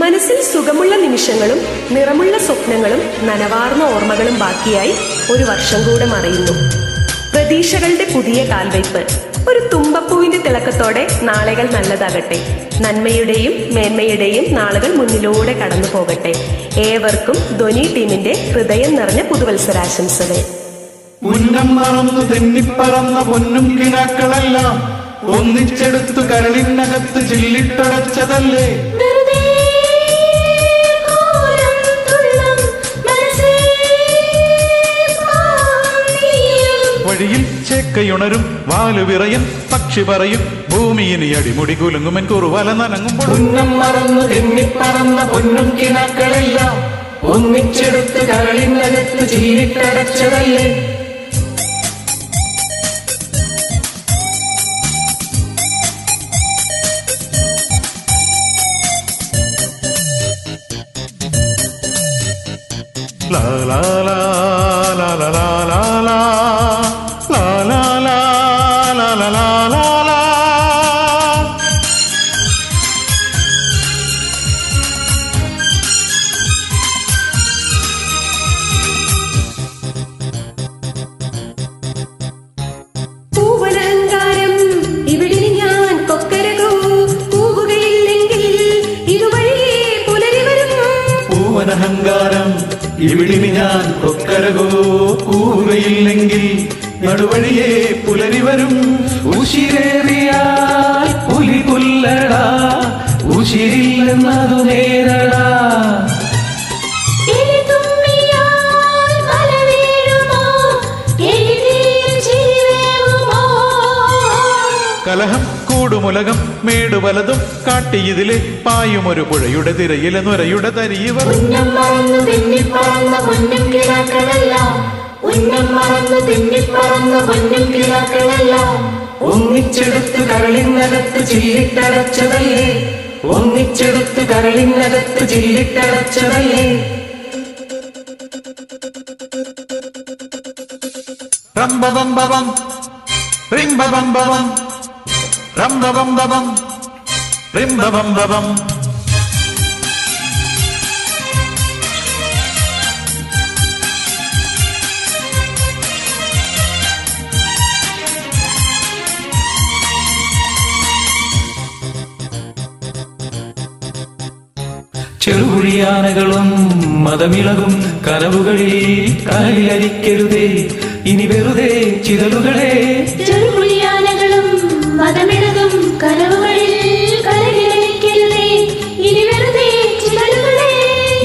മനസ്സിൽ സുഖമുള്ള നിമിഷങ്ങളും നിറമുള്ള സ്വപ്നങ്ങളും നനവാർന്ന ഓർമ്മകളും ബാക്കിയായി ഒരു വർഷം കൂടെ മറയുന്നു. പ്രതീക്ഷകളുടെ പുതിയ കാൽവയ്പ്. ഒരു തുമ്പപ്പൂവിന്റെ തിളക്കത്തോടെ നാളുകൾ നല്ലതാകട്ടെ. നന്മയുടെയും മേന്മയുടെയും നാളുകൾ മുന്നിലൂടെ കടന്നു പോകട്ടെ. ഏവർക്കും ധ്വനി ടീമിന്റെ ഹൃദയം നിറഞ്ഞ പുതുവത്സരാശംസകൾ. ഉന്നം മറന്നു തെന്നിപ്പറന്ന പൊന്നും കിനാക്കളെല്ലാം ഒന്നിച്ചെടുത്തു കരളിനകത്ത് ചില്ലിട്ടടച്ചതല്ലേ. വഴിയിൽ ചേക്കയുണരും വാലുവിറയും പക്ഷി പറയും ഭൂമിയിനി അടിമുടി കുലുങ്ങുമൻ കുറുവല നനങ്ങുമ്പോൾ. ഉന്നം മറന്നു തെന്നിപ്പറന്ന പൊന്നും കിനാക്കളെല്ലാം ഒന്നിച്ചെടുത്ത് കരളിനകത്ത് ചില്ലിട്ടടച്ചതല്ലേ. La la la la la la la la la la la la la la la la. പൂവനഹങ്കാരം ഇവിടെ ഞാൻ കൊക്കരകോ പൂവുകയില്ലെങ്കിൽ ഇതുവഴിയേ പുലരി വരും. പൂവനഹങ്കാരം ഇവിടിനി ഞാൻ കൊക്കരകോ കൂവയില്ലെങ്കിൽ നടുവഴിയെ പുലരി വരും. ഉശിരേറിയാൽ പുലി പുല്ലടാ, ഉശിരില്ലെന്നതു നേരടാ. കലഹം കൂടുമുലകം മേടു പലതും കാട്ടിയതിലെ പായുമൊരു പുഴയുടെ തിരയിലെ നുരയുടെ തരിയവർ. ഉന്നം മറന്നു തെന്നിപ്പറന്ന പൊന്നും കിനാക്കളെല്ലാം, ഉന്നം മറന്നു തെന്നിപ്പറന്ന പൊന്നും കിനാക്കളെല്ലാം ഒന്നിച്ചെടുത്ത് കരളിനകത്ത് ചില്ലിട്ടടച്ചതല്ലേ, ഒന്നിച്ചെടുത്ത് കരളിനകത്ത് ചില്ലിട്ടടച്ചതല്ലേ. റംബബംബബം റിംബബംബബം റംബബംബബം റിംബബംബബം. ചെറുകുഴിയാനകളും മതമിളകും കനവുകളിൽ കാലിയരിക്കരുതേ ഇനി വെറുതെ ചിതലുകളെ. ചെറുകുഴിയാനകളും മതമിളകും കനവുകളിൽ കലകിലടിക്കരുതേ ഇനി വെറുതെ ചിതലുകളെ.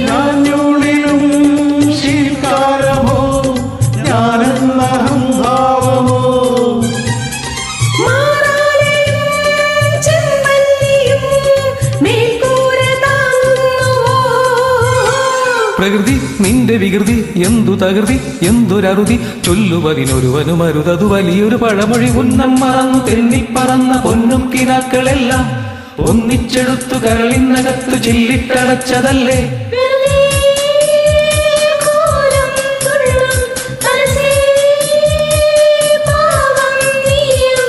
ഞാനുള്ളിലും ശീൽക്കാരമോ ഞാനെന്ന അഹംഭാവമോ. പ്രകൃതി നിന്റെ വികൃതി എന്തു തകൃതി എന്തൊരറുതി ചൊല്ലുവതിനൊരുവനു മരുതതു വലിയൊരു പഴമൊഴി. ഉന്നം മറന്നു തെന്നിപ്പറന്ന പൊന്നും കിനാക്കളെല്ലാം ഒന്നിച്ചെടുത്തു കരളിനകത്ത് ചില്ലിട്ടടച്ചതല്ലേ.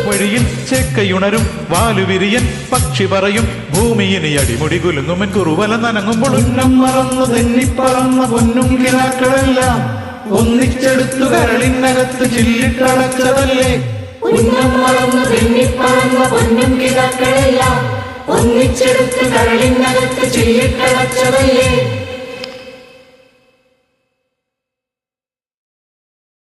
വഴിയിൽ ചേക്കയുണരും വാലുവിരിയൻ പക്ഷി പറയും ഭൂമിയിനി അടിമുടി കുലുങ്ങുമൻ കുറുവല നനങ്ങുമ്പോൾ. ഉന്നം മറന്നു തെന്നിപ്പറന്ന പൊന്നും കിനാക്കളെല്ലാം ഒന്നിച്ചെടുത്തു കരളിനകത്ത് ചില്ലിട്ടടച്ചതല്ലേ. ഉന്നം മറന്നു തെന്നിപ്പറന്ന പൊന്നും കിനാക്കളെല്ലാം ഒന്നിച്ചെടുത്ത് കരളിനകത്ത് ചില്ലിട്ടടച്ചതല്ലേ.